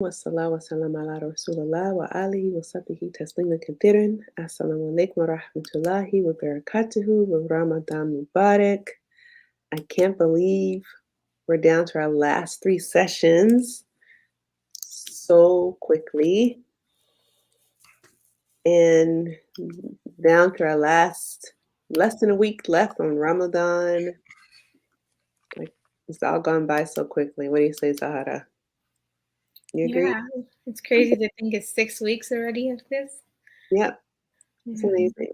Wassalam wassalam ala Rasulullah wa alihi wa sahbihi tasliman kathiran. Assalamu alaikum wa rahmatullahi wa barakatuhu wa Ramadan Mubarak. I can't believe we're down to our last 3 sessions so quickly. And down to our less than a week left on Ramadan. Like, it's all gone by so quickly. What do you say, Zahara? You agree? Yeah, it's crazy to think it's 6 weeks already of this. Yep. It's amazing.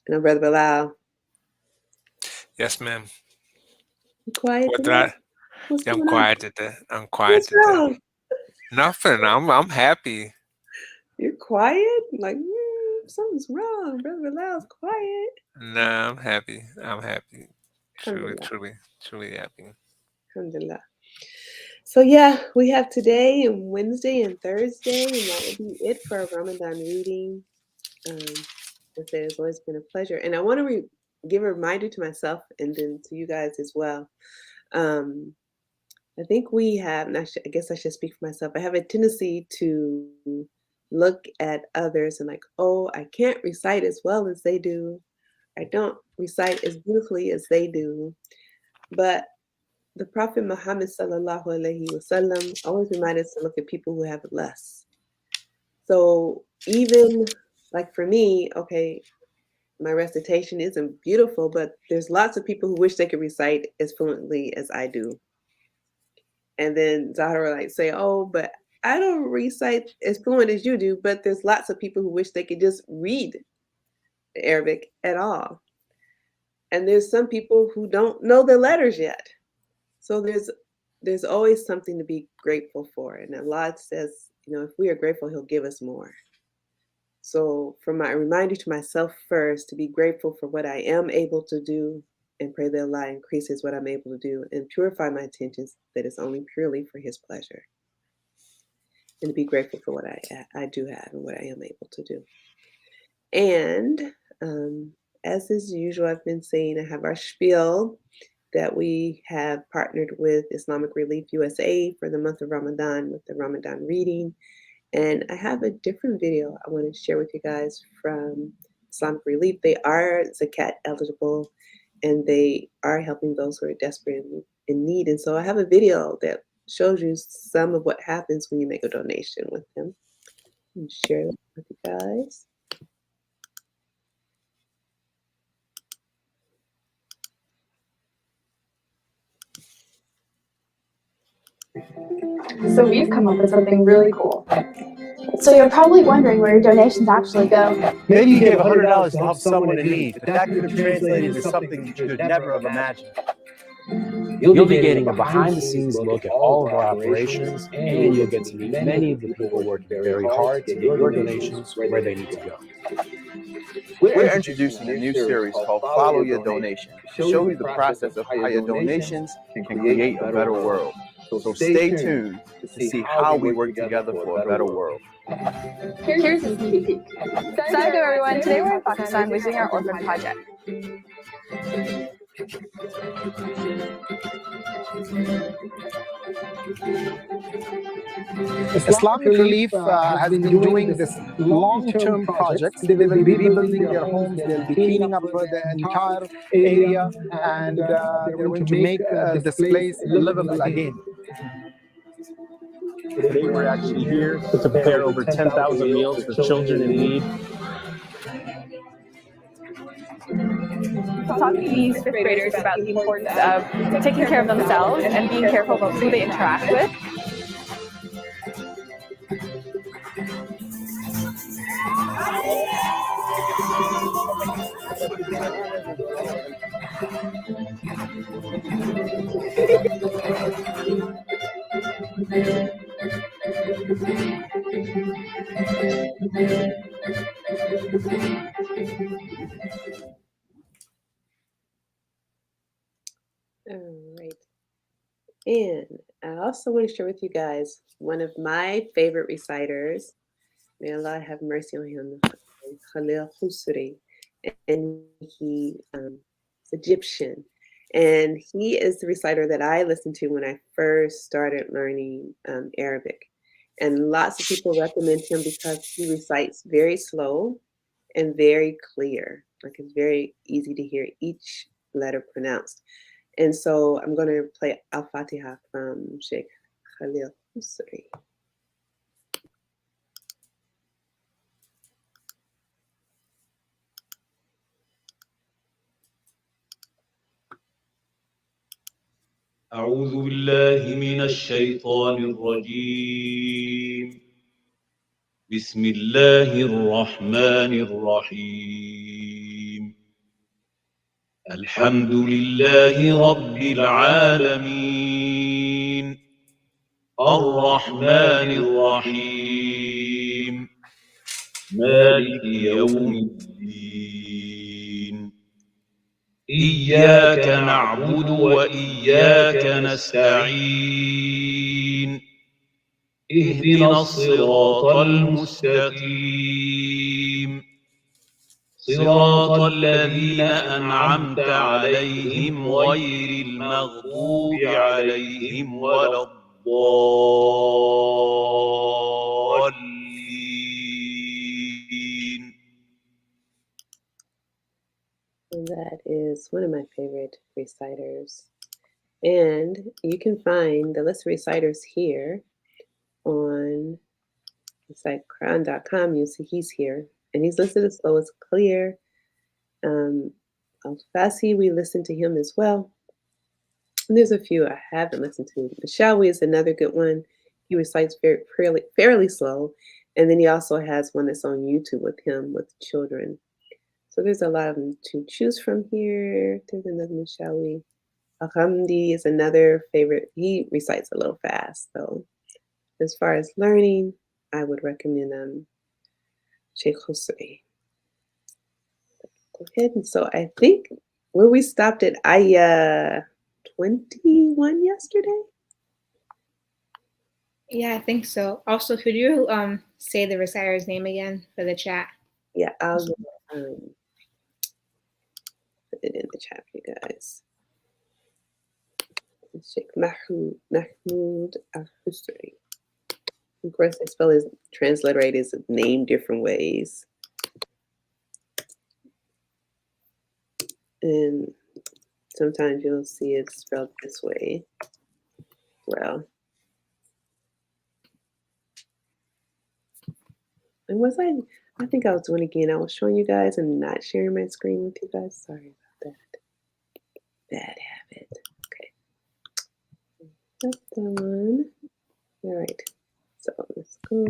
And Brother Bilal. Yes, ma'am. You quiet What today? did What's I'm going on? quiet today. I'm quiet What's today. wrong? Nothing. I'm happy. You're quiet? Like, something's wrong. Brother Bilal's quiet. Nah, I'm happy. I'm happy. Truly, Alhamdulillah. truly happy. Alhamdulillah. So yeah, we have today and Wednesday and Thursday, and that will be it for our Ramadan reading. I said it's always been a pleasure, and I want to give a reminder to myself and then to you guys as well. I think we have, and I guess I should speak for myself. I have a tendency to look at others and like, oh, I can't recite as well as they do. I don't recite as beautifully as they do. But the Prophet Muhammad sallallahu alaihi wasallam always reminded us to look at people who have less. So even like for me, okay, my recitation isn't beautiful, but there's lots of people who wish they could recite as fluently as I do. And then Zahra like say, oh, but I don't recite as fluent as you do, but there's lots of people who wish they could just read Arabic at all. And there's some people who don't know the letters yet. So there's always something to be grateful for. And Allah says, if we are grateful, He'll give us more. So for my reminder to myself first, to be grateful for what I am able to do and pray that Allah increases what I'm able to do and purify my intentions that is only purely for His pleasure. And to be grateful for what I do have and what I am able to do. And as is usual, I've been saying I have our spiel that we have partnered with Islamic Relief USA for the month of Ramadan with the Ramadan reading. And I have a different video I want to share with you guys from Islamic Relief. They are Zakat eligible and they are helping those who are desperate in need. And so I have a video that shows you some of what happens when you make a donation with them. And share it with you guys. So we've come up with something really cool. So you're probably wondering where your donations actually go. Maybe you gave $100 to help someone in need, but that could have translated into something you could never have imagined. You'll be getting a behind-the-scenes look at all of our operations, and you'll get to meet many of the people working very hard to get your donations where they need to go. We're introducing a new series called Follow Your Donation to show you the process of how your donations can create a better world. So stay tuned to see how we work together for a better world. Here's a sneak peek. Assalamualaikum everyone. Today we're in Pakistan visiting our orphan project. Islamic Relief has been doing this long-term projects. They will be rebuilding their homes, they'll be cleaning up the entire area, and they're going to make this place livable again. Today we're actually here to prepare over 10,000 meals for children in need. Talk to these fifth graders about the importance of taking care of themselves and being careful about who they interact with. All right. And I also want to share with you guys one of my favorite reciters. May Allah have mercy on him, Khalil Khusri. And he is Egyptian. And he is the reciter that I listened to when I first started learning Arabic. And lots of people recommend him because he recites very slow and very clear. Like it's very easy to hear each letter pronounced. And so I'm going to play Al-Fatiha from Sheikh Khalil Husri. أعوذ بالله من الشيطان الرجيم. بسم الله الرحمن الرحيم. الحمد لله رب العالمين. الرحمن الرحيم. مالك يوم الدين. إياك نعبد وإياك نستعين. اهدنا الصراط المستقيم. صراط الذين أنعمت عليهم غير المغضوب عليهم ولا الضالين. That is one of my favorite reciters. And you can find the list of reciters here on the site Quran.com. You'll see he's here. And he's listed as slow as clear. Al-Fasi, we listen to him as well. And there's a few I haven't listened to. Mashawi is another good one. He recites fairly slow. And then he also has one that's on YouTube with him with children. So there's a lot of them to choose from here. There's another Mashawi. Alhamdi is another favorite. He recites a little fast, though. As far as learning, I would recommend Sheikh Husri. Go ahead. And so I think where we stopped at Ayah 21 yesterday. Yeah, I think so. Also, could you say the reciter's name again for the chat? Yeah, I'll put it in the chat for you guys. Sheikh Mahmoud Al-Husri. Of course, they spell his transliterate his name different ways. And sometimes you'll see it spelled this way. Well, and I think I was doing it again. I was showing you guys and not sharing my screen with you guys. Sorry about that. Bad habit. Okay. That's the one. All right. So let's go.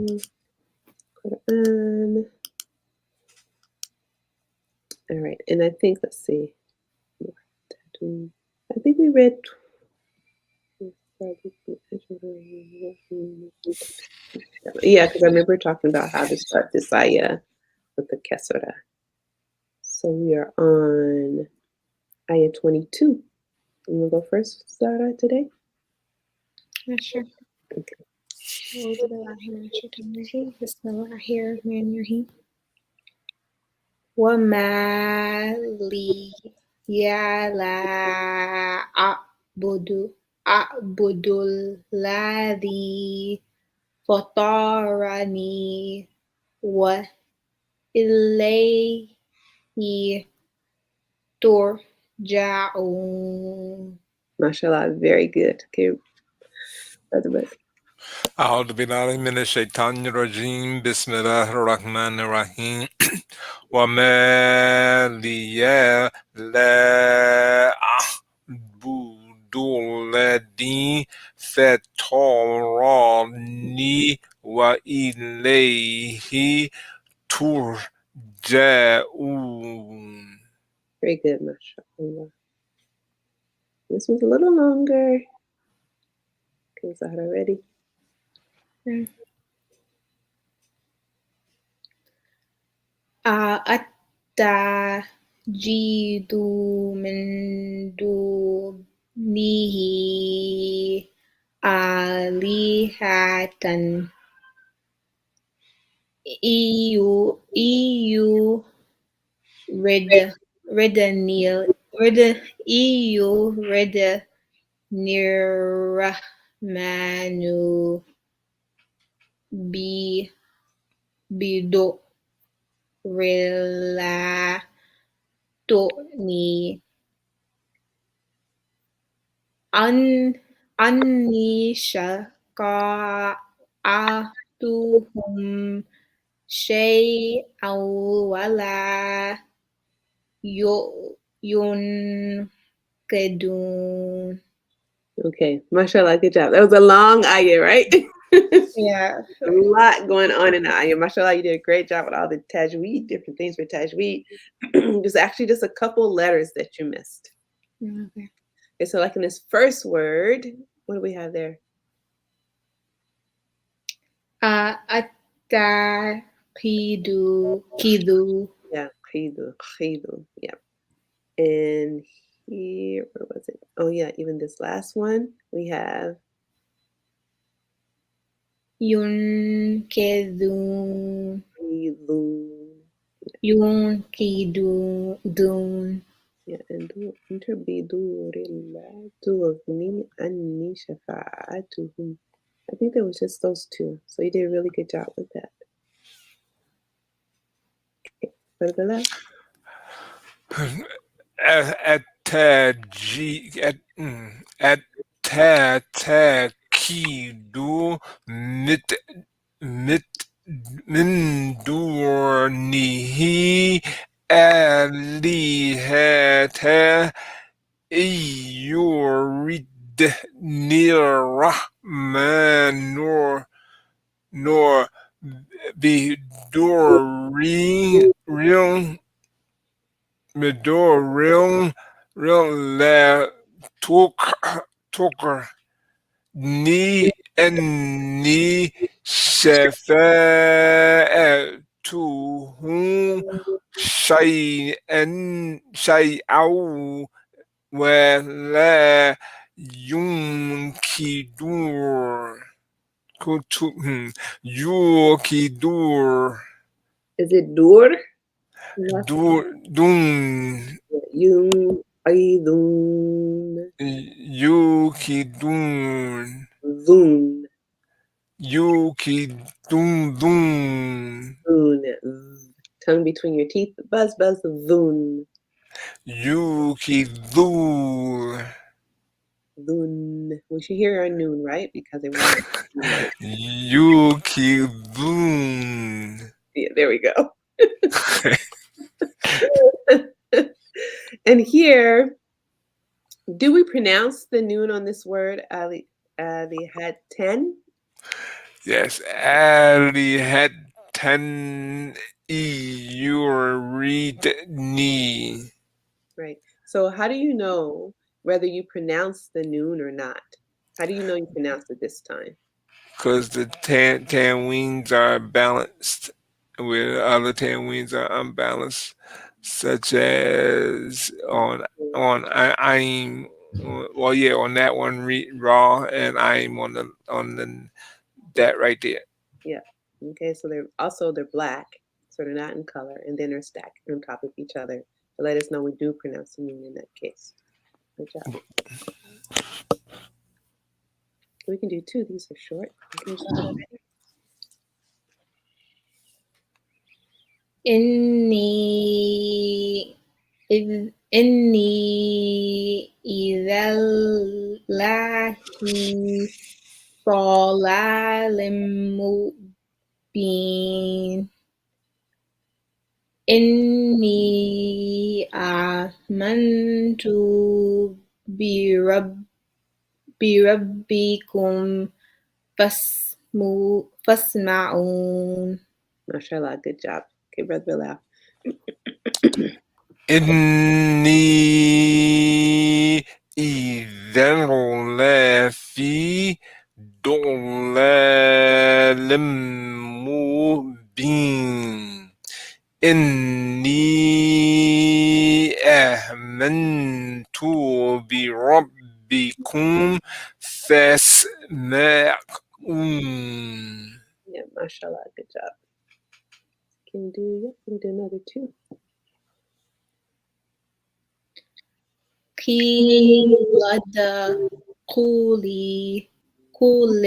Quran. All right. And I think, let's see. I think we read. Yeah, because I remember talking about how to start this ayah with the kesura. So we are on ayah 22. You want to go first, Zara, today? Yeah, sure. Okay. Bismillahirrahmanirrahim. وَمَا لِيَ لَا أَعْبُدُ الَّذِي فَطَرَنِي وَإِلَيْهِ تُرْجَعُونَ. MashaAllah, very good. Okay, Brother Buck. أعوذ بالله من الشيطان الرجيم بسم الله الرحمن الرحيم وما لي لا أعبد الذي فطرني وإليه ترجعون. Very good, MashaAllah. This one's a little longer. Okay, Zahra, ready? أَتَّخِذُ مِن دُونِهِ آلِهَةً إِن يُرِدْنِي rida nirrahmanu bi bido rila ni an anni shaqa'atuhum shay'an wala yunqidun. Okay, mashallah, good job. That was a long ayah, right? Yeah. A lot going on in the ayah. Mashallah, you did a great job with all the tajweed, different things for tajweed. There's actually just a couple letters that you missed. Okay. Okay, so like in this first word, what do we have there? Kidu. Yeah, khidu, yeah. And here, where was it? Oh yeah, even this last one, we have Yunkidun. khidu. Yunkidun. Yeah, and tughni anni shafa'atuhum. I think there was just those two. So you did a really good job with that. Okay, further left. At-takidu mit min dunihi alihata yuridni rahman nor bidurin real la tuker ni anni shafa'atuhum shay'an ولا ينكدون يوكدور Is it dur? دون Yun aidun يوكدون zun يوكدون zun. Tongue between your teeth. Buzz buzz zun. يوكدون Zun. We should hear our noon, right? Because it won't. يوكدون Yeah, there we go. And here, do we pronounce the noon on this word? Ali had 10? Yes, Ali had 10 knee. Right. So how do you know whether you pronounce the noon or not? How do you know you pronounce it this time? Because the tanweens are balanced, where other tanweens are unbalanced, such as on I'm well, yeah, on that one raw, and I'm on the that right there. Yeah. Okay. So they're black, so they're not in color, and then they're stacked on top of each other to let us know we do pronounce the noon in that case. Good job. We can do two. These are short. Inni idallahi dalalim mubin. Inni amantu birabbikum fasma'un. Mashallah, good job. Okay, Brother Bilal. إني إذا لفي ضلال مبين إني آمنت بربكم فاسمعون. Yeah, mashallah, good job. We can do another two. قيل قول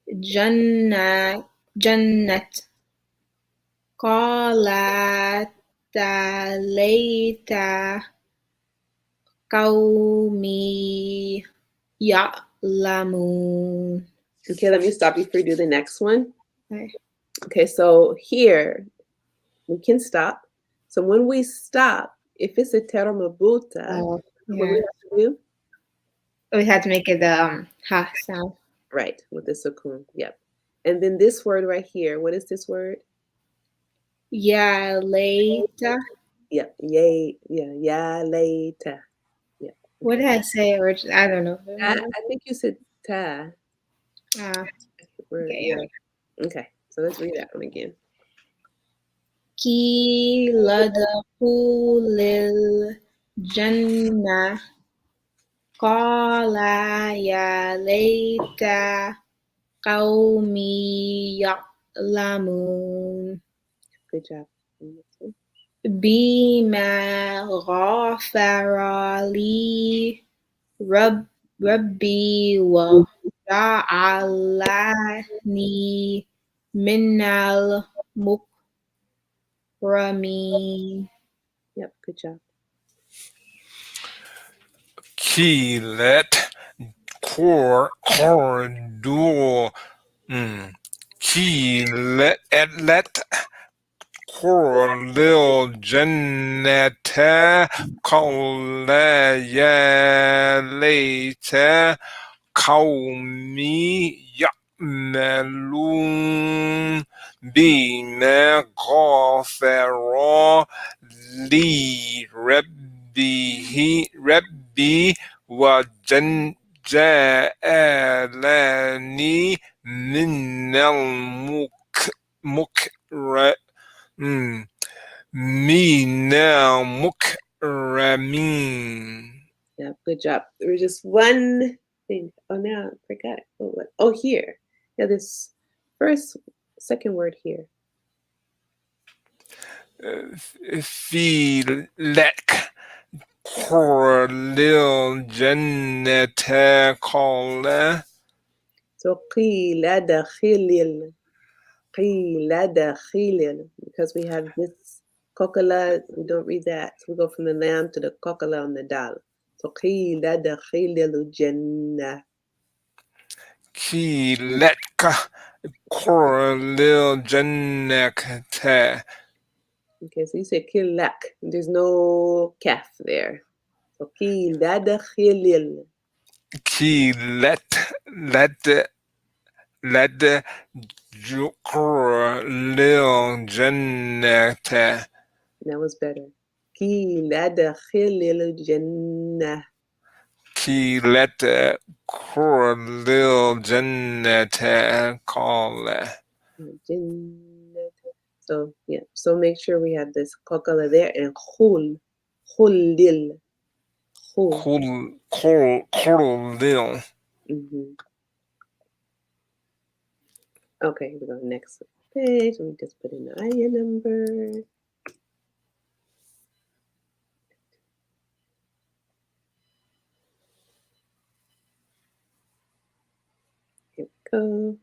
الجنة قالت ليت قومي يعلمون. Okay, let me stop you before you do the next one. Okay. Okay, so here we can stop. So when we stop, if it's a terra mabuta, what do we have to do? We had to make it the ha sound. Right, with the sukun. Yep. And then this word right here, what is this word? Ya later. Yep. Yay. Yeah. Ya later. Yeah. What did I say originally? I don't know. I think you said ta. Okay, Yeah. Okay. So let's read that one again. قيل ادخل الجنة قال يا ليت قومي يعلمون. Good job. بما غفر لي ربي وجعلني من المكرمين. Yep, good job. Keelet corridor. Keelet let corridor jannata qawlaya later قومي يعملون بما غفر لي ربي وجعلني من المكرمين. Yeah, good job. There was just one thing. Oh, now I forgot. Oh, what? Oh, here. Yeah, this second word here. في لك كل جنة قال. So قيل داخل, because we have this kokala, we don't read that. So we go from the lamb to the kokala on the dal. So قيل داخل الجنة. كيلك كل جنة. Okay, so you say kilak. There's no kaf there. So قيل داخل. كيلت لد كل جنة. That was better. قيل داخل الجنة. كيلت كل جنة قال. So yeah, so make sure we have this kokala there and khul dil. كل Okay, here we go. Next page. Let me just put in the ayah number. Here we go.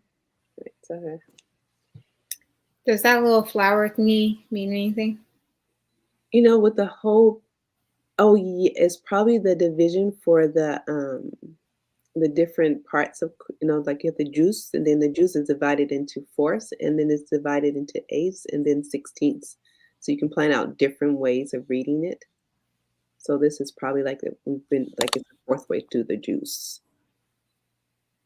Right, so, Does that little flower thingy mean anything? you know, with the whole, oh yeah, it's probably the division for the different parts of, you know, like you have the juice, and then the juice is divided into fourths, and then it's divided into eighths, and then sixteenths. So you can plan out different ways of reading it. So this is probably like we've been like it's the fourth way to the juice.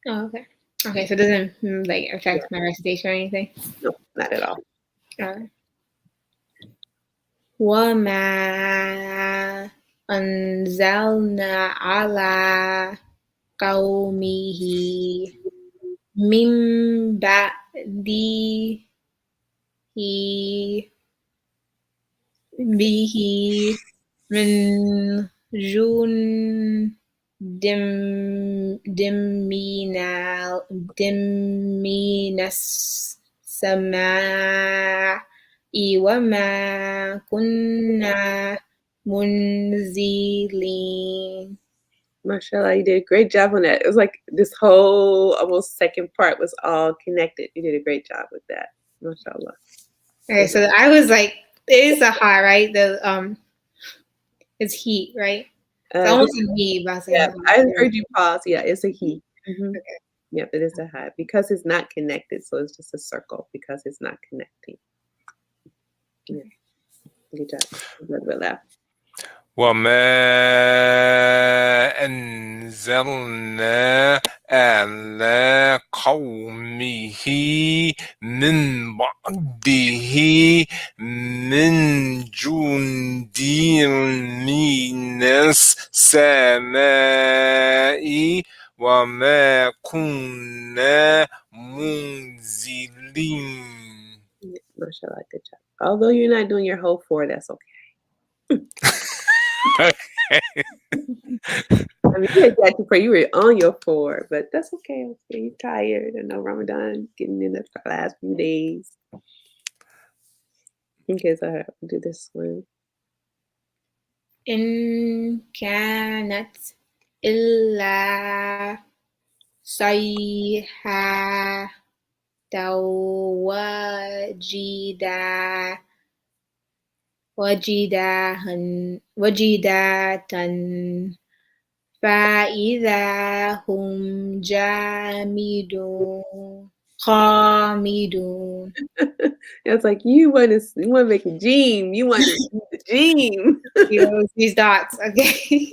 Oh, okay. Okay, so it doesn't like affect my recitation or anything? No, not at all. وَمَا أَنزَلْنَا عَلَى قَوْمِهِ مِن بَعْدِهِ بِهِ مِن جُندٍ مِّنَ السَّمَاءِ وَمَا كُنَّا munzilin. Mashallah, you did a great job on that. It was like this whole almost second part was all connected. You did a great job with that. Mashallah. Okay, so I was like, it is a high, right? It's heat, right? It's almost a he, but I was like, Yeah, I heard you pause. Yeah, it's a he. Okay. Yep, it is a high because it's not connected. So it's just a circle because it's not connecting. Yeah. Good job. Good with that. وما أنزلنا على قومه من بعده من جند من السماء وما كنا منزلين. Mashallah, good job. Although you're not doing your whole 4, that's okay. I mean, you had that before you were on your 4, but that's okay. Okay, you're tired. I know Ramadan getting in the last few days. Okay, so I'll do this one. إن كانت إلا صيحة وجدة فإذا هم خامدون. It's like you want to make a dream. You want to do the dream. These dots, okay.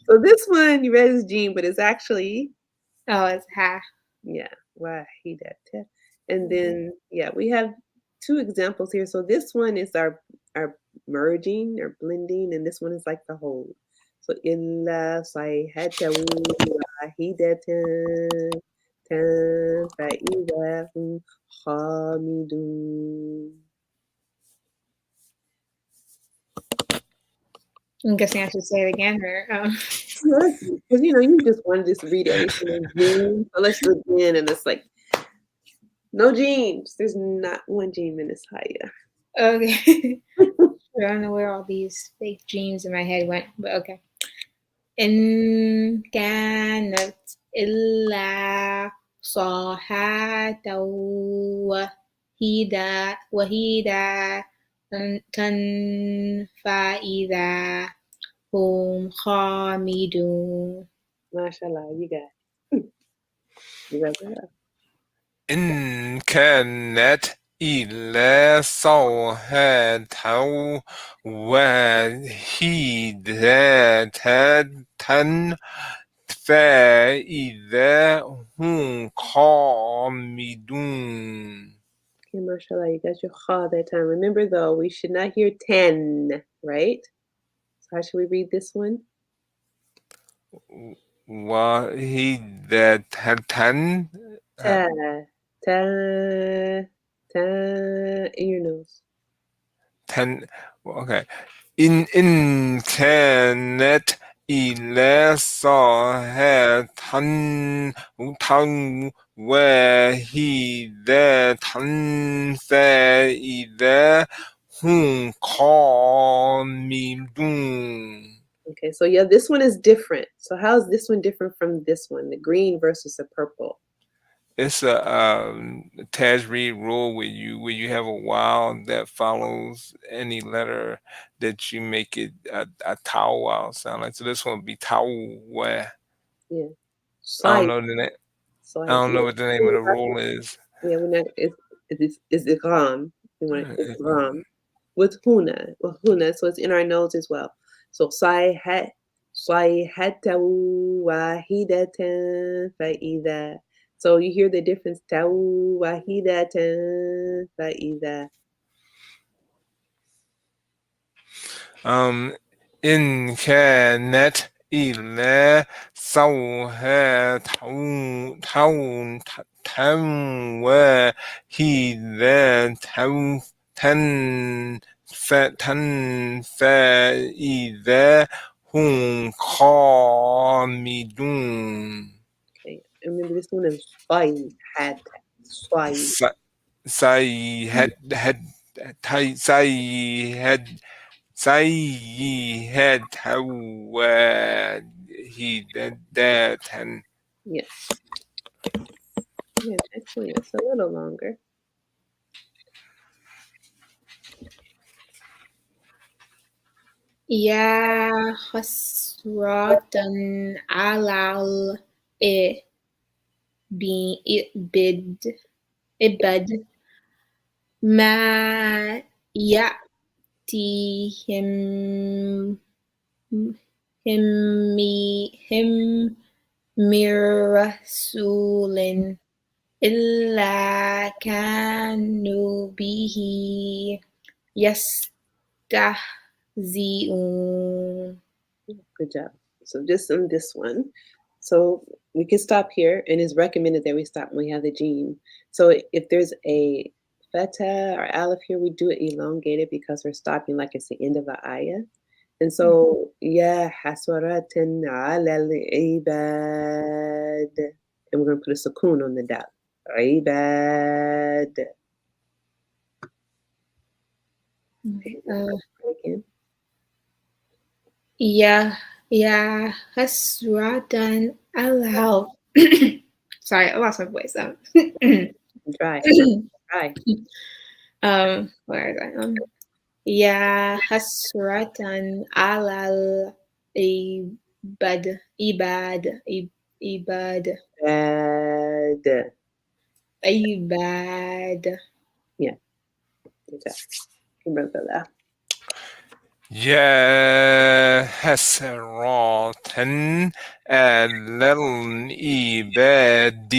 So this one you read as Jean, but it's actually it's ha. Yeah, wahidatan. And then we have 2 examples here. So this one is our merging or blending, and this one is like the whole. So illa sayhatan wahidatan tan fa'idha hum khamidun. I'm guessing I should say it again, or because you just wanted to read everything in Jean. So let's do it again, and it's like no Jeans. There's not one Jean in this higher. Okay. I don't know where all these fake dreams in my head went, but okay. إن كانت إلا صاحة وحيدة فإذا هم خامدون. MashaAllah, you got it. You got that. إن كانت إلا صيحة واحدة فإذا هم خامدون. Okay, mashallah, you got your kha that time. Remember though, we should not hear 10, right? So how should we read this one? واحدة Ta, ta, ta, in your nose. okay. إن كانت إلا صيحة واحدة فإذا هم خامدون. Okay, so this one is different. So how is this one different from this one? The green versus the purple. It's a tajweed rule where you have a vowel that follows any letter that you make it a tau vowel sound like. So this one would be tau. Yeah. I don't know the name. I don't know what the name of the rule is. Yeah, we're not. It's ikram. We want ikram with huna. With huna, so it's in our nose as well. So sayhatan wahidatan fa'idha. So you hear the difference. Taw wahidatan fa'idha. إن كانت إلا صيحة واحدة فإذا هم خامدون. Okay, remember this one is sayhat. صيحة سيئة واحدة. Yes. Yeah, actually, it's a little longer. يا حسرة على الإبد ما يأتيهم هم من رسول إلا كانوا به يستهزئون. Good job. So just on this one. So we can stop here, and it's recommended that we stop when we have the gene. So if there's a feta or aleph here, we do it elongated because we're stopping like it's the end of an ayah. And so, yeah, haswaratin ala al-ibad. And we're going to put a sukoon on the dot. Ibad. Again. يا حسرة على sorry, I lost my voice. Dry. Dry. Where is I? يا حسرة على العباد عباد. Yeah. Good job. Remember that. يا حسرة على العباد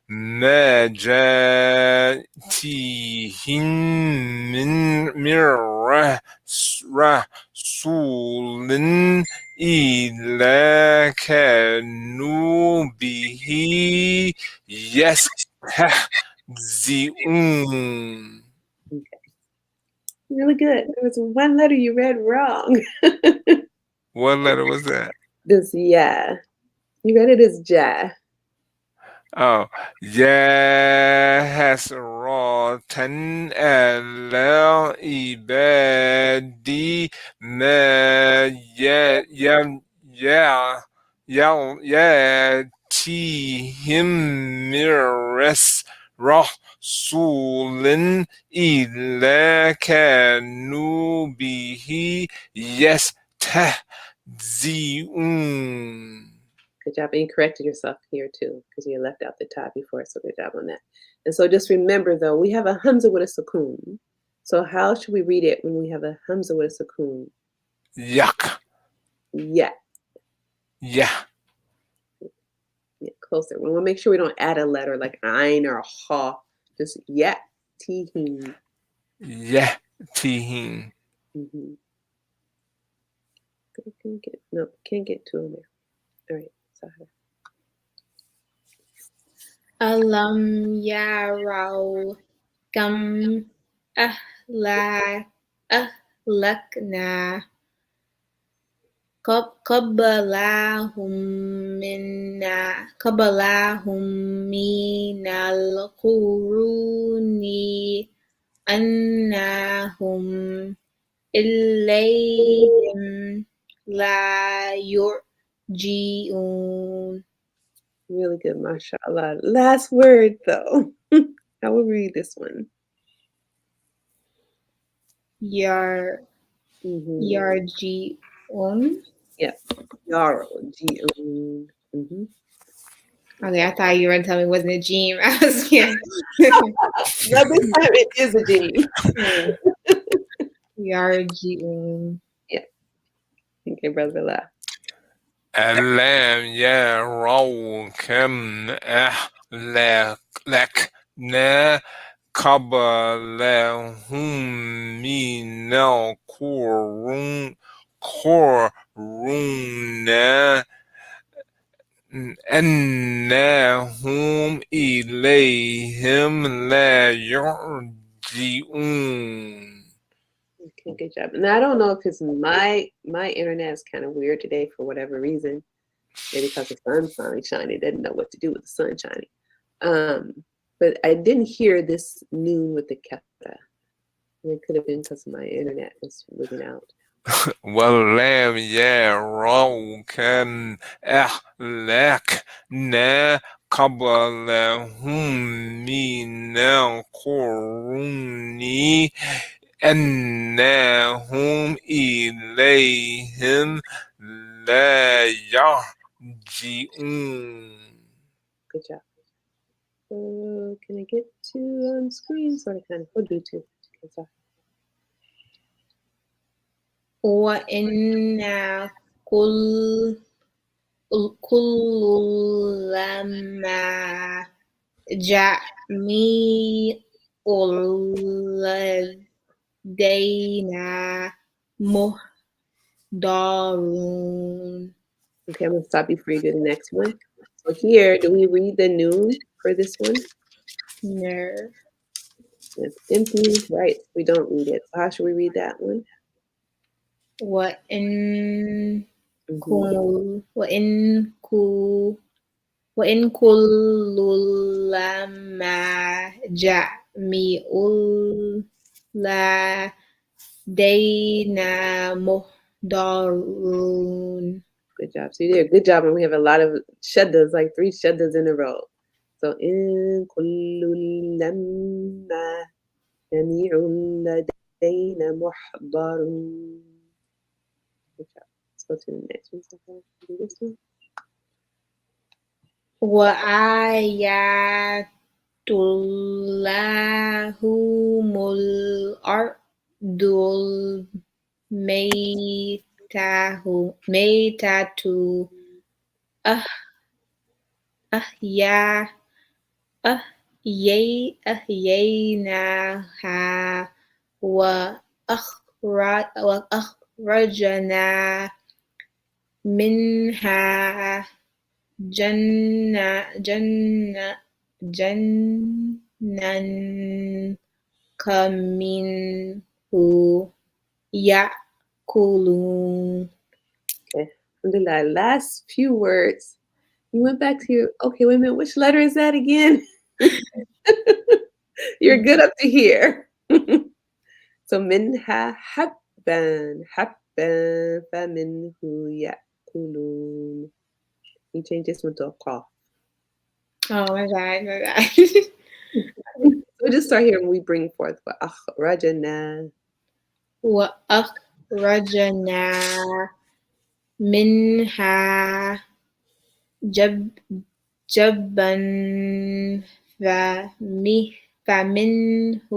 ما جاتهم من رسول إلا كانوا به يستهزئون. Really good. There was one letter you read wrong. What letter was that? This yeah. You read it as ja. Oh, يا حسرة على عبادي ما يأتيهم من رسول إلا كانوا به يستهزئون. Good job. And you corrected yourself here too, because you left out the top before. So good job on that. And so just remember though, we have a hamza with a sukoon. So how should we read it when we have a hamza with a sukoon? Yuck. Yeah. Yeah. Yeah, closer. We want to make sure we don't add a letter like ein or ha. Just yeah. Tihim. Yeah. Tihim. Mm-hmm. Can't get two in there. All right. Sorry. ألم يروا كم أهلكنا قبلهم من القرون أنهم إليهم لا يرجعون. Really good, mashallah. Last word though. I will read this one. Yarji'un. Yeah. Yaro. G-un. Mm-hmm. Okay, I thought you were going to tell me it wasn't a gene. I was scared. No, this time it is a gene. Yarji'un. Yeah. Okay, brother Bilal. ألم يروا كم أهلكنا قبلهم من القرون أنهم إليهم لا يرجعون. Okay, good job. And I don't know if it's my internet is kind of weird today for whatever reason. Maybe because the sun's finally shining. It doesn't know what to do with the sun shining. But I didn't hear this noon with the kefta. It could have been because my internet was wigging out. ولم يروا كم أهلكنا قبلهم من القرون أنهم إليهم لا يرجعون. Good job. Can I get to on screen? Sort of, kind of. We'll do two. Okay, sorry. وإنا كل لما جميع لدينا محضرون. Okay, I'm going to stop you before you do the next one. So here, do we read the noon for this one? No. It's empty, right? We don't read it. So how should we read that one? وإن Mhm. كل لما جميع لدينا محضرون. Good job. So you did a good job, and we have a lot of shaddas, like 3 shaddas in a row. So in kullu lamma jami'un ladayna muhdarun. Good job. Let's go to the next one. So far. Do this one. وآيات لهم الأرض الميتة أحييناها وأخرجنا منها جنة منه يأكلون. Okay. Alhamdulillah. Last few words. You went back to your, okay, wait a minute. Which letter is that again? You're good up to here. So minha habban faminhu ya'kulun. You change this one to a cough. Oh my bad. We'll just start here when we bring forth وأخرجنا وأخرجنا منها جبا فمنه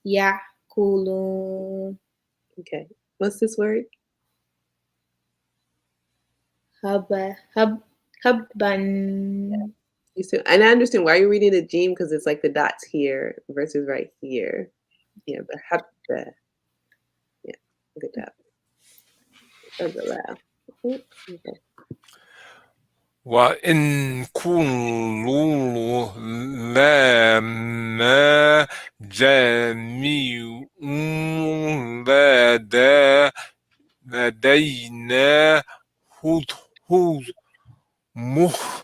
يأكلون. Okay. What's this word? Hubban. You see, and I understand why you're reading the Jim because it's like the dots here versus right here. Yeah, but habba. Yeah, good job. That's allowed. Okay. وإن كل لما جميع لدينا محضرون.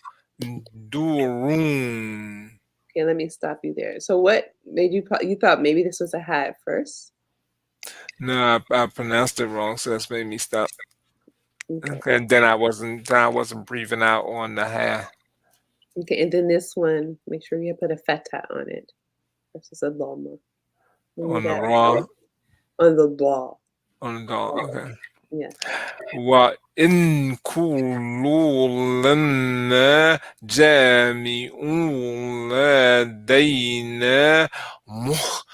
Okay, let me stop you there. So what made you thought maybe this was a ha at first? No, I pronounced it wrong, so that's made me stop. Okay. And then I wasn't breathing out on the ha. Okay, and then this one, make sure you put a feta on it versus a loma. On the raw. On the ball. On the dog. Okay. Yeah. وإن كل لما جامع لدينا محضرون.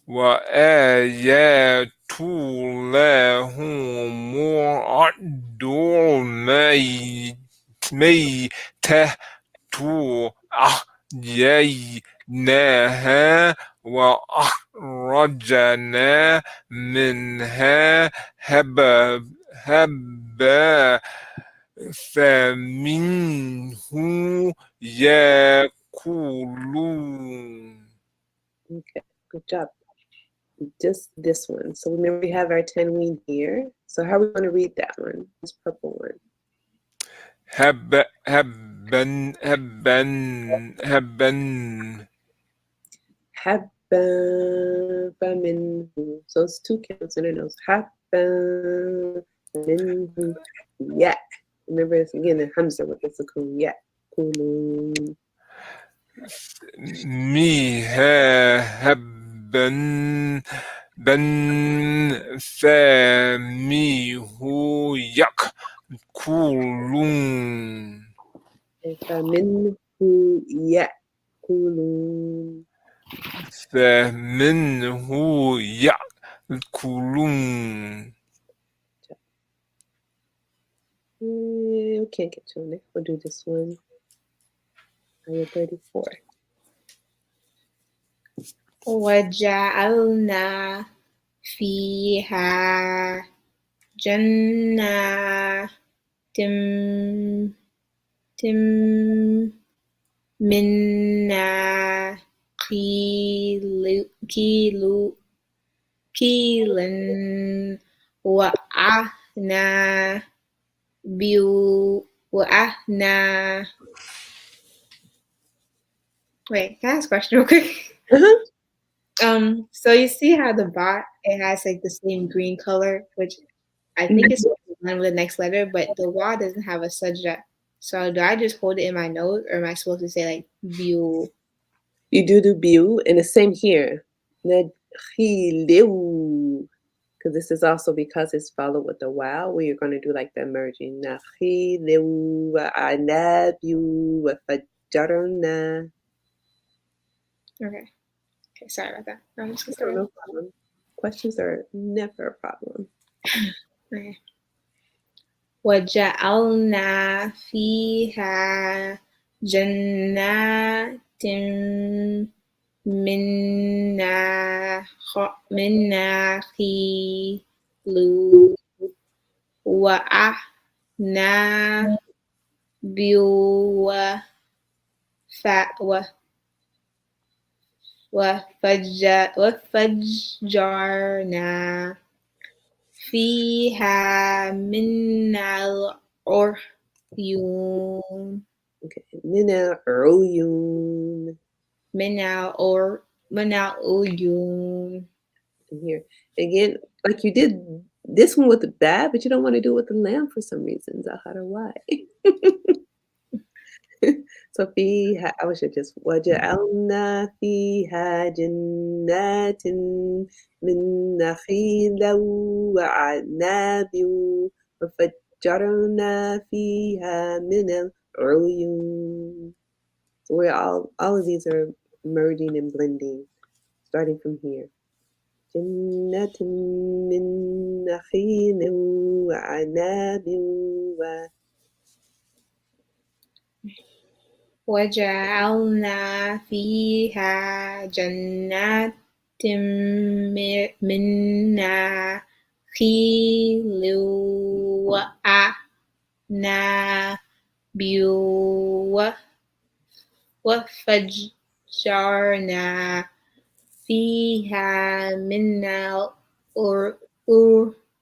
وآيات لهم الأرض الميتة أحييناها وأخرجنا منها هبا فمنه يأكلون. Okay, good job. Just this one. So remember we have our tanween here. So how are we going to read that one? This purple one. هبان هبا حبا فمنه. So it's two counts in a nose. حبا فمنه yeah. Remember it's again the hamza with the sukoon yeah. Kulun. ميها هبا بن فميه يأكلون فمنه يأكلون. فمنه يأكلون. We can't get to it. We'll do this one. Ayah 34. وجعلنا فيها جنات من نخيل وأعناب. Wait, can I ask a question real quick? So you see how the bot, it has like the same green color, which I think is one with the next letter, but the wa doesn't have a sajda. So do I just hold it in my nose, or am I supposed to say like view? You do biu, and the same here. Because this is also because it's followed with the wow, where you're going to do like the merging. Okay. Okay, sorry about that. I'm just Oh, no problem. Questions are never a problem. Okay. وجعلنا فيها جنات من نخيل وأعناب وفجرنا فيها من العيون. Okay. من العيون. Here again, like you did this one with the bad, but you don't want to do it with the lamb for some reason. Zahara, why? So فيها I should just وجعلنا فيها جنات من نخيل وأعناب وفجرنا فيها من العيون. So we're all of these are merging and blending, starting from here. جنات من نخيل وأعناب وجعلنا فيها جنات من نخيل وأعناب وفجرنا فيها من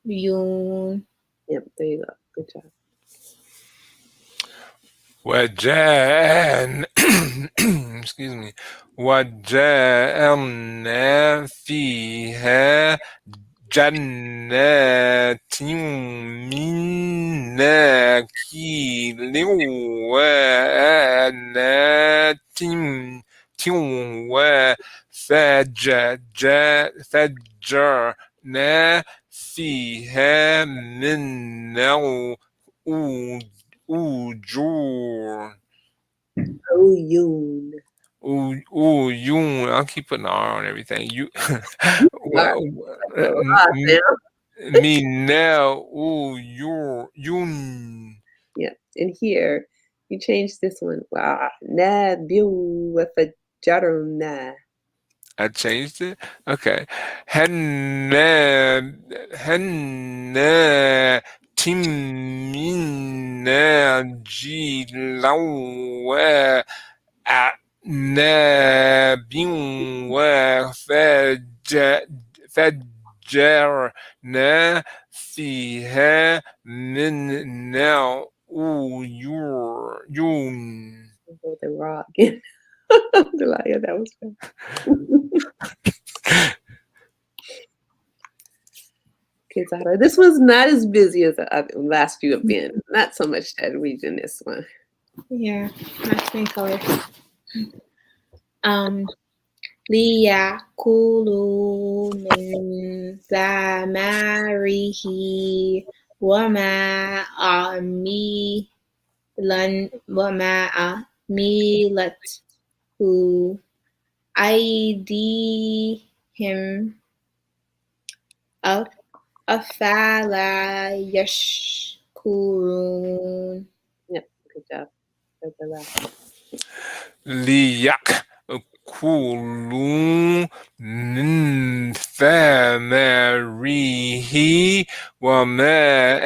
العيون. Yep, there you go. Good job. excuse me. وجعلنا فيها جنات من نخيل وأعناب فجرنا فيها من الأجور. Yun. I'll keep putting R on everything. You. Me now. Yun. Yeah, and here you change this one. Wow, fajarna. I changed it. Okay. Henna timina jilawa a'nabin wa فجرنا فيها من العيون. Yeah, that was fun. Okay, Zahra. This was not as busy as the last few have been. Not so much tajweed in this one. Yeah, matching colors. ليأكلوا من ثمره وما عملته أيديهم أفلا يشكرون. Yep, good job. That's the last one. ليأكلوا من ثمره وما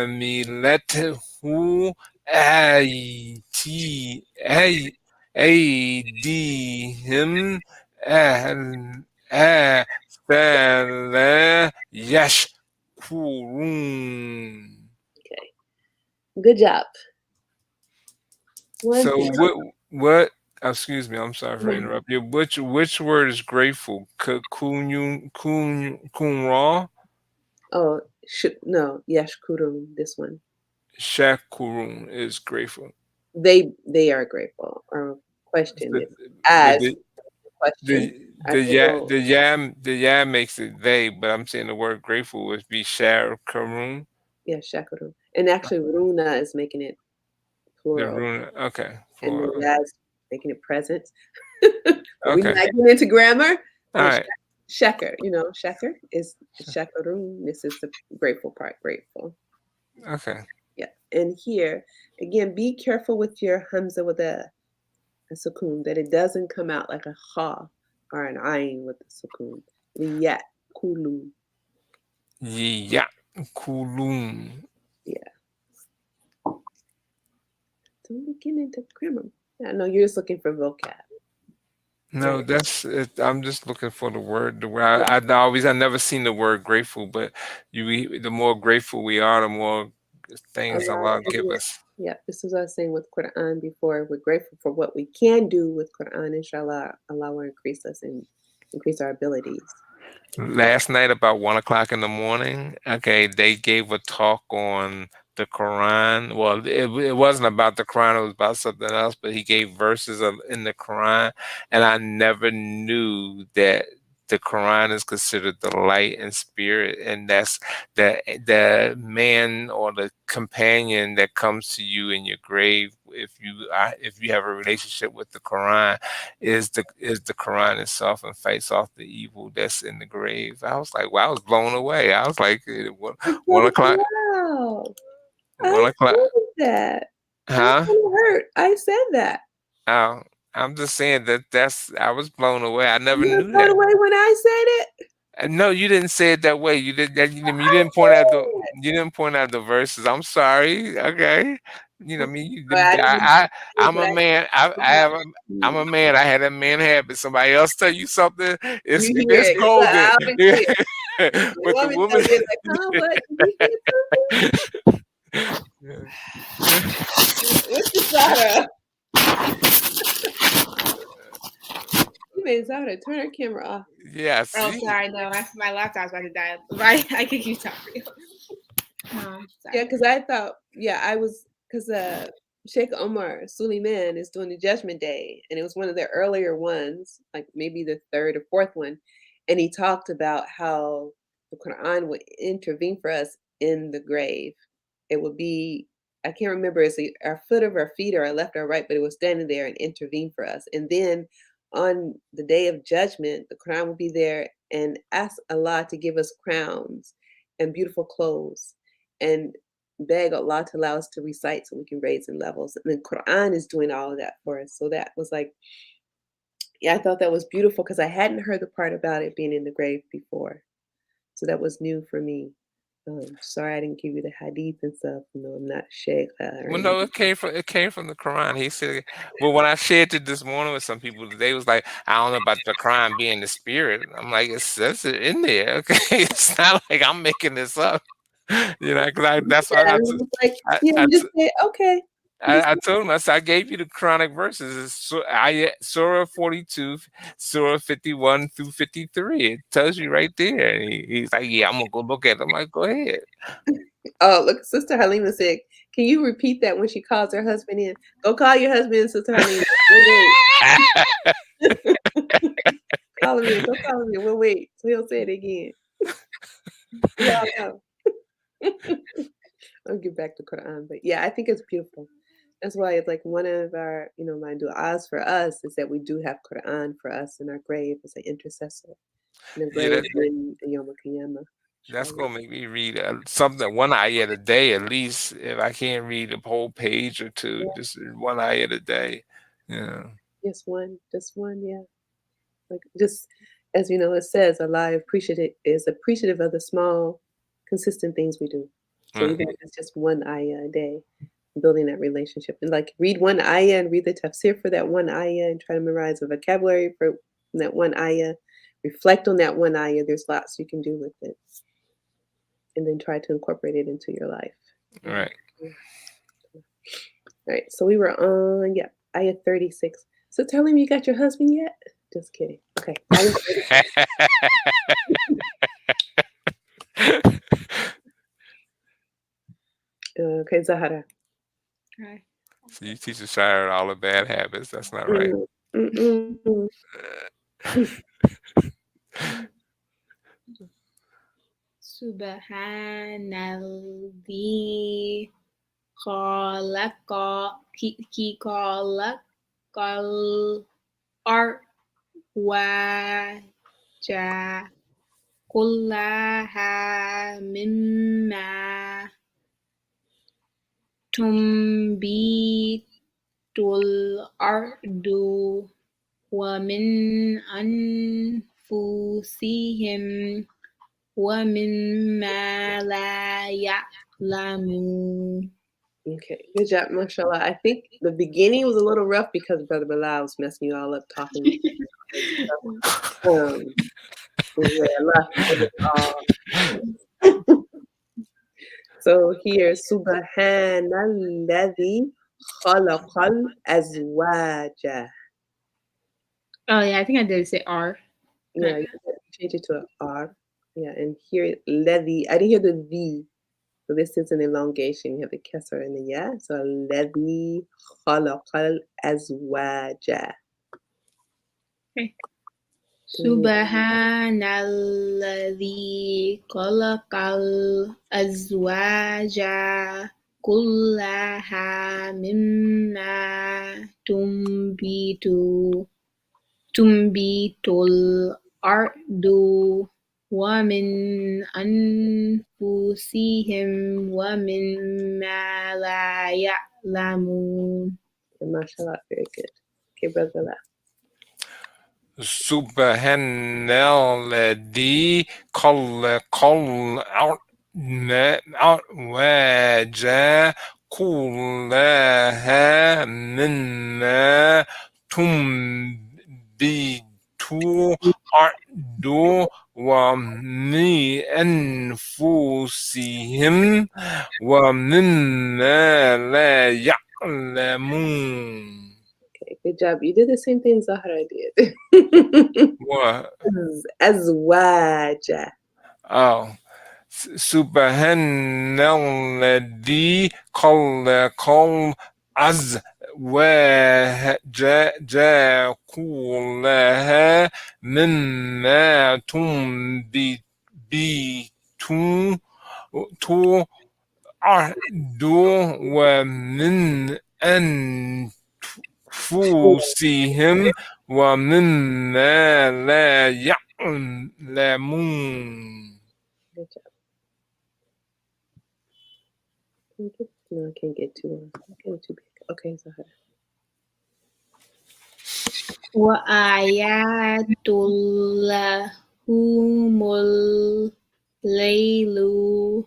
عملته أيديهم أفلا يشكرون. Okay, good job. One So thing. what? Excuse me, I'm sorry for interrupting you. Which word is grateful? Kunra? Oh, no, yashkurun. This one. Shakurun is grateful. They are grateful. Or question The, it as the question. the ya makes it they, but I'm saying the word grateful would be shakurun. Yeah, shakurun. And actually, runa is making it The plural, runa. Okay, and the plural. ya is making it present. But we're Okay. not getting into grammar. All right. Sheker, sheker is shakurun. This is the grateful part. Grateful. Okay. Yeah, and here again, be careful with your hamza with a sukun, that it doesn't come out like a ha or an ayin with the sukun. Liyat kulu. Yakulun. Yeah. Don't be getting into grammar. I know you're just looking for vocab. No, Right. that's it. I'm just looking for the word. The word I never seen the word grateful, but the more grateful we are, the more things Allah give us. Yeah, this is what I was saying with Quran before. We're grateful for what we can do with Quran. Inshallah, Allah will increase us and increase our abilities. Last night, about 1 o'clock in the morning, okay, they gave a talk on the Quran. Well, it wasn't about the Quran; it was about something else. But he gave verses in the Quran, and I never knew that the Quran is considered the light and spirit, and that's the man or the companion that comes to you in your grave if you have a relationship with the Quran is the Quran itself and fights off the evil that's in the grave. I was like, wow, I was blown away. I was like, 1 o'clock. Wow. 1 o'clock. I said that. Huh? I'm hurt. I said that. Oh, I'm just saying I was blown away. I never You were knew blown that. away when I said it. No, you didn't say it that way. You I didn't point out said it. the verses. I'm sorry. Okay. I mean, But I didn't say it, I'm but a man. I'm a man. I had a man habit. Somebody else tell you something, you hear it's it. It's golden. loud and clear. The But the woman tell woman. you like, huh, what? Did you say something? What's the Zara? You made Zara turn her camera off. Yeah, Oh, see. sorry, no, my laptop's about to die. Right, I could keep talking. Yeah, because I thought, I was, because Sheikh Omar Suleiman is doing the Judgment Day, and it was one of the earlier ones, like maybe the third or fourth one, and he talked about how the Quran would intervene for us in the grave. It would be, I can't remember, it's our foot of our feet or our left or right, but it was standing there and intervene for us. And then on the day of judgment, the Quran will be there and ask Allah to give us crowns and beautiful clothes and beg Allah to allow us to recite so we can raise in levels. And the Quran is doing all of that for us. So that was like, I thought that was beautiful because I hadn't heard the part about it being in the grave before. So that was new for me. Sorry I didn't give you the hadith and stuff. I'm not sheikh or Well, anything. no, it came from the Quran. He said, well, when I shared it this morning with some people, they was like, I don't know about the Quran being the spirit. I'm like, it says it in there. Okay, it's not like I'm making this up. Because that's what And it was like, I just say, okay. I told him, I said, I gave you the Quranic verses. It's Surah 42, Surah 51 through 53. It tells you right there. And he's like, yeah, I'm going to go look at it. I'm like, go ahead. Oh, look, Sister Halima said, can you repeat that when she calls her husband in? Go call your husband, Sister Halima. We'll wait. Call him in. Go call him in. We'll wait. So he'll say it again. We all know. I'll get back to Quran. But yeah, I think it's beautiful. That's why it's like one of our, my du'as for us is that we do have Quran for us in our grave as an intercessor in the Yeah, grave in Yom Kippur. that's going to make me read something, one ayat a day at least. If I can't read a whole page or two, just one ayat a day. Yeah. Just one, yeah. Like just as it says, Allah is appreciative of the small, consistent things we do. So even if it's just one ayah a day, building that relationship. And like read one ayah and read the tafsir for that one ayah and try to memorize the vocabulary for that one ayah. Reflect on that one ayah. There's lots you can do with it. And then try to incorporate it into your life. Right. All right. So we were on, ayah 36. So tell him you got your husband yet? Just kidding. Okay. Okay, Zahara. Right. So you teach a child all the bad habits. That's not right. Subhanalladzi khalaqal arwaja kullaha mimma tumbitul ardu wa min anfusihim wa mimma la ya'lamun. Okay, good job, mashallah. I think the beginning was a little rough because Brother Bilal was messing you all up talking. So here, Subhanalladhi khalaqal azwaja. Oh yeah, I think I did say R. Yeah, you change it to an R. Yeah, and here, ladhi. I didn't hear the V. So this is an elongation. You have the kesser and the ya. So ladhi khalaqal azwaja. Okay. Subhanalladzi khalaqal azwaja kullaha mimma tumbitul ardu wa min anfusihim wa mimma la ya'lamun. Mashallah, very good. Okay, Brother Bilal. Subhanalladhi khalaqal arwaja kullaha mimma tumbitu ardu wa min anfusihim wa mimma la ya'lamun. Okay, good job. You did the same thing Zahra did. What? Azwaja. Oh. Subhanalladhi khalaqal azwaja kullaha mimma tumbitu ardu wa min anfusihim wa mimma la ya'lamun. Good job. No, I can't get too big. Okay, Zahra. Wa ayatul lahumul laylu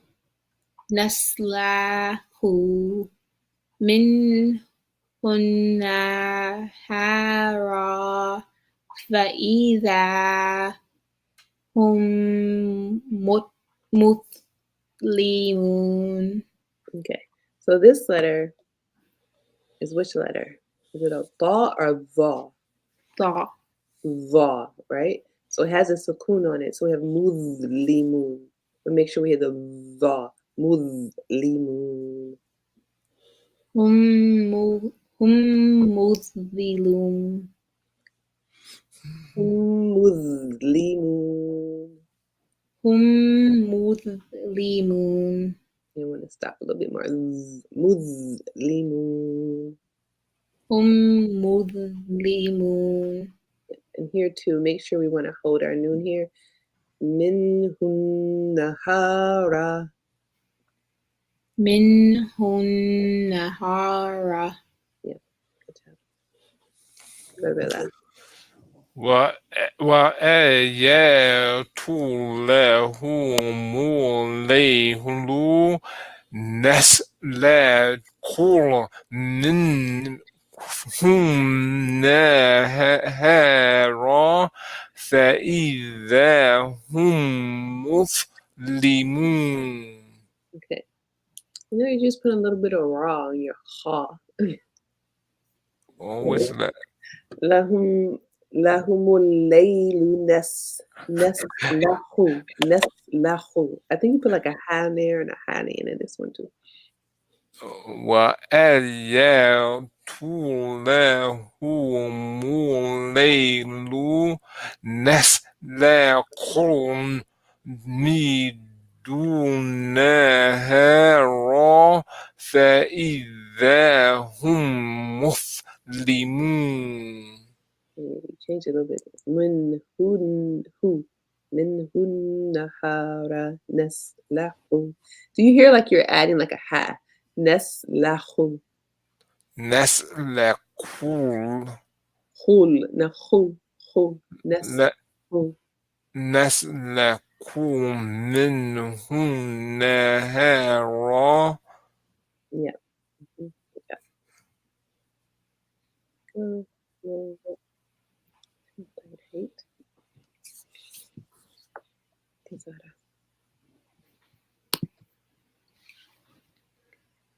naslahu min nahara fa idha hum muslimun. Okay, so this letter is which letter? Is it a tha or va? Tha. Va, right? So it has a sukun on it. So we have mudlimun. But make sure we have the va. Mudlimun. Hum mudhilun. Mudlimun. Hum mudlimun. You want to stop a little bit more. Mudlimun. Hum mudlimun. And here too, make sure we want to hold our noon here. Minhun nahara. Minhun nahara. Yeah, good job. Blah. وآياته لهم نسل كل منهم نهارا فإذا هم مسلمون. Okay. You know, you just put a little bit of raw on your ha. Oh, what's that? Lahumul laylu neslahu. I think you put like a ha in there and a hani in this one too. وآياته لهم الليل نسلك من دون نهارا فإذا هم مسلمون. Change it a little bit. Minhun nahara neslahu. Do you hear like you're adding like a ha? Neslahu. نسلك Hul. Nahu. Neslahu. نسلك منهم نهارا. Yeah. Hate.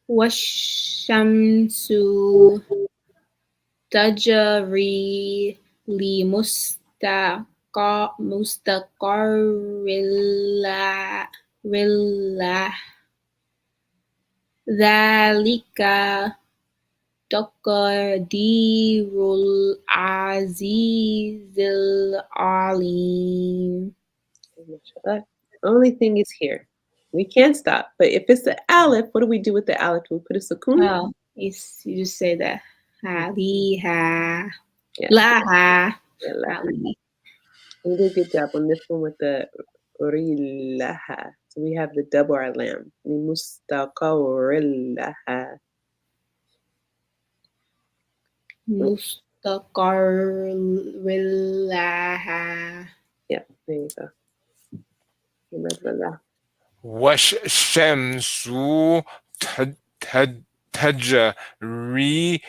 Washamsu tajri li mustaqarrillah dhalika taqdirul azizil alim. Only thing is here. We can't stop. But if it's the aleph, what do we do with the aleph? Do we put a sukun? Oh, you just say that. Ha-li-ha. Yeah. La-ha. Yeah, la. We did a good job on this one with the rillaha. So we have the double our lamb. Mustaqarrillaha. Mustaqarrillaha. Yeah, there you go. والشمس تجري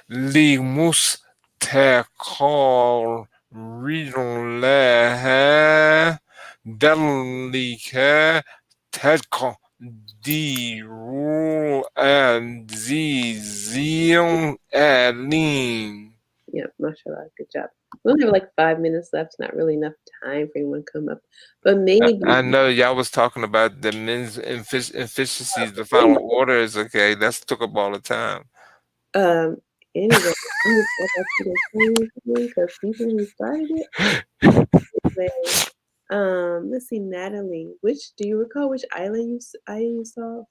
لمستقر لها ذلك تقدير العزيز العليم. Yeah, mashallah, good job. We only have like 5 minutes left. It's not really enough time for anyone to come up. But maybe I know y'all was talking about the men's efficiencies. The final order is okay. That's took up all the time. Anyway, I'm just about you to say because people who started it. Anyway, let's see, Natalie. Do you recall which island you saw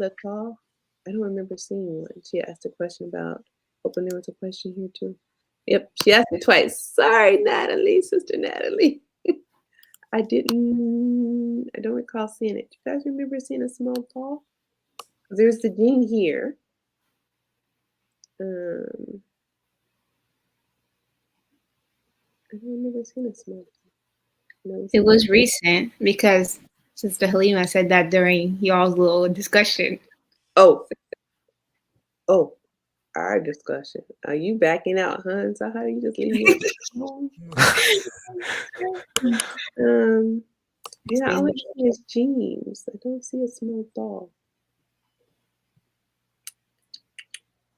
the call? I don't remember seeing one. She asked a question about. Hoping there was a question here too. Yep, she asked me twice. Sorry, Natalie, sister Natalie. I don't recall seeing it. Do you guys remember seeing a small tall? There's the gene here. I don't remember seeing a small tall. No, it was recent because Sister Halima said that during y'all's little discussion. Oh, our discussion. Are you backing out, huh? So how do you just leave me alone? Yeah, Explain all I that. see is jeans. I don't see a small doll.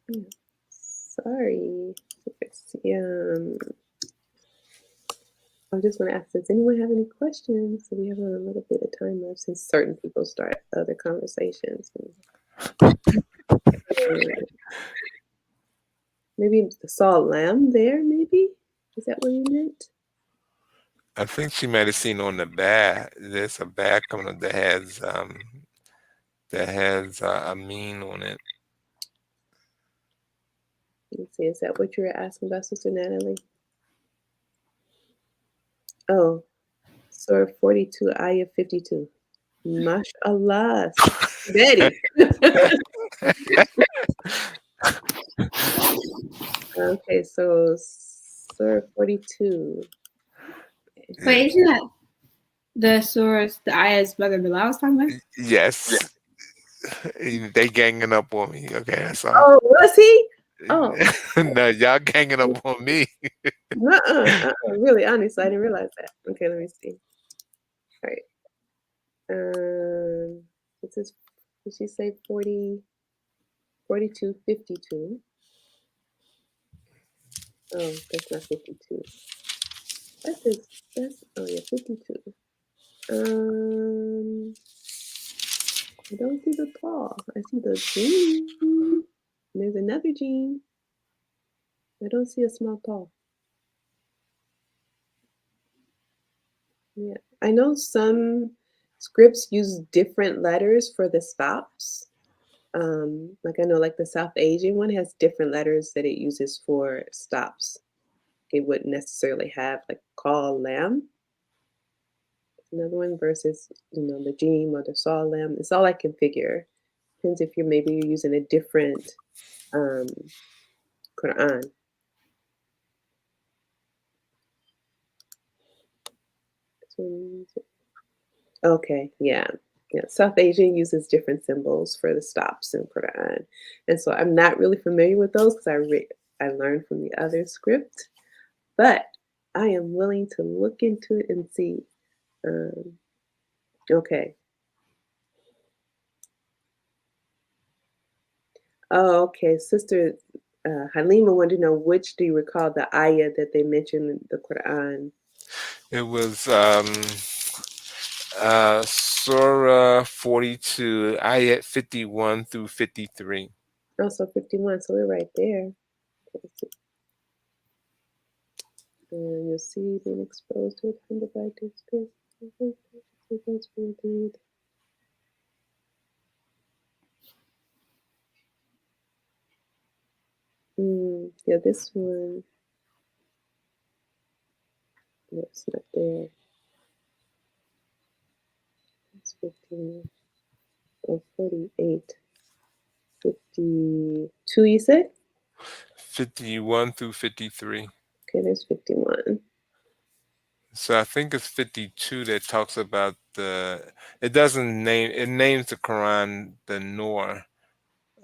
Yeah. Sorry. I just want to ask, does anyone have any questions? So we have a little bit of time left since certain people start other conversations. Maybe saw a lamb there, maybe? Is that what you meant? I think she might have seen on the back. There's a back coming up that has a mean on it. Let me see, is that what you were asking about, Sister Natalie? Oh, Surah 42, Ayah 52. MashaAllah, Betty. Okay, so Surah 42. Wait, isn't that the source, the ayah's brother Bilal was talking about? Yes. They ganging up on me. Okay, that's all. Oh, was he? Oh. No, y'all ganging up on me. Really, honestly, I didn't realize that. Okay, let me see. All right. This is, did she say 40, 42, 52? Oh, that's not 52. Oh yeah, 52. I don't see the claw. I see the gene. There's another gene. I don't see a small claw. Yeah, I know some scripts use different letters for the stops. Like I know, like the South Asian one has different letters that it uses for stops. It wouldn't necessarily have like call lamb. Another one versus the Jim or the saw lamb. It's all I can figure. Depends if you're using a different Quran. Okay, yeah. South Asian uses different symbols for the stops in Quran, and so I'm not really familiar with those because I learned from the other script, but I am willing to look into it and see. Okay. Oh, okay. Sister Halima wanted to know, which do you recall the ayah that they mentioned in the Quran? It was Surah 42, ayat 51 through 53. Oh, so 51. So we're right there. You'll see being exposed to it from the by disgrace. Yeah, this one. No, it's not there. It's 15. Oh, 48. 52, you said? 51 through 53. Okay, there's 51. So I think it's 52 that talks about it names the Quran the Noor,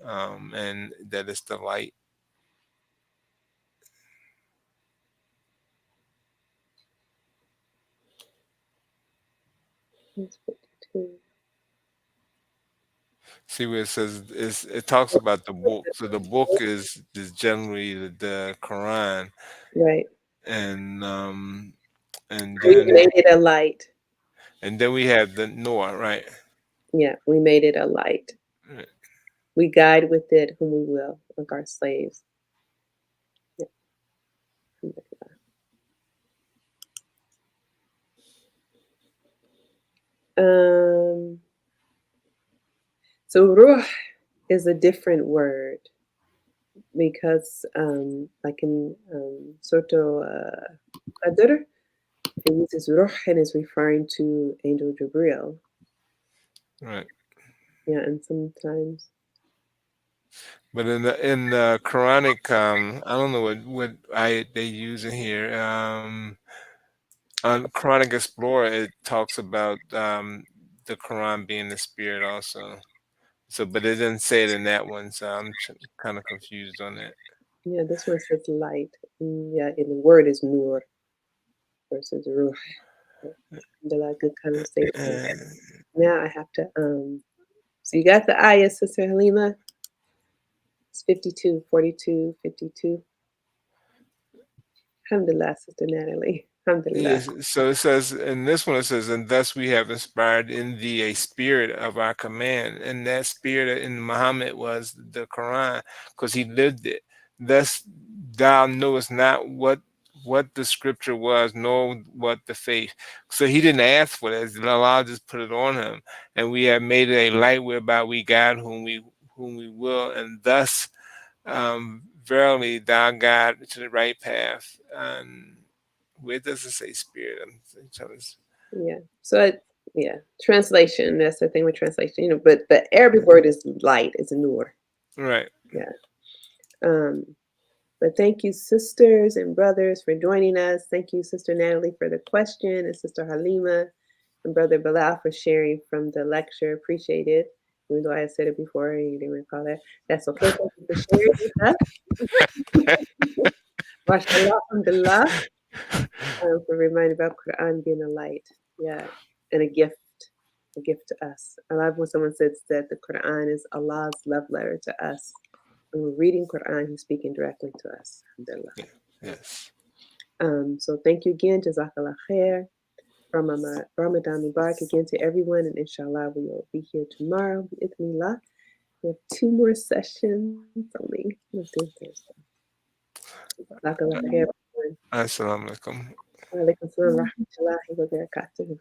and that it's the light. There's 52. See where it says it talks about the book. So the book is generally the Quran, Right. and We then made it a light. we have the Noor, right? Yeah, we made it a light. Right. We guide with it whom we will, like our slaves. Yeah. So ruh is a different word because like in Surah Qadr, it uses ruh and is referring to Angel Gabriel. Right. Yeah, and sometimes. But in the Quranic, I don't know what they use in here. On Quranic Explorer, it talks about the Quran being the spirit also. So, but it didn't say it in that one, so I'm kind of confused on that. Yeah, this one says light. Yeah, and the word is nur versus ruh. Alhamdulillah, good conversation. Uh, Now I have to, so you got the ayah, Sister Halima? It's 52, 42, 52. Alhamdulillah, Sister Natalie. Alhamdulillah. yes, so it says in this one, it says, and thus we have inspired in thee a spirit of our command. And that spirit in Muhammad was the Quran, because he lived it. Thus thou knowest not what the scripture was, nor what the faith. So he didn't ask for that. Allah just put it on him. And we have made it a light whereby we guide whom we will, and thus verily thou guide to the right path. And where does it say spirit? Yeah. So, yeah, translation. That's the thing with translation, but the Arabic word is light, it's nur. Right. Yeah. But thank you, sisters and brothers, for joining us. Thank you, Sister Natalie, for the question, and Sister Halima and Brother Bilal for sharing from the lecture. Appreciate it. Even though I said it before and you didn't recall that. That's okay. Thank you for sharing with us. MashaAllah, alhamdulillah, for reminding about Quran being a light. Yeah. And a gift to us. I love when someone says that the Quran is Allah's love letter to us. When we're reading Quran, He's speaking directly to us. Alhamdulillah. Yes. So thank you again, Jazakallah khair. Ramadan Mubarak again to everyone, and inshallah we will be here tomorrow. Bi'idhnillah. We have 2 more sessions only. Let's do Thursday. Jazakallah khair. Assalamu alaikum. Wa alaikum assalam wa rahmatullahi wa barakatuh.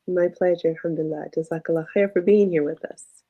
My pleasure, alhamdulillah. Jazakallah khair for being here with us.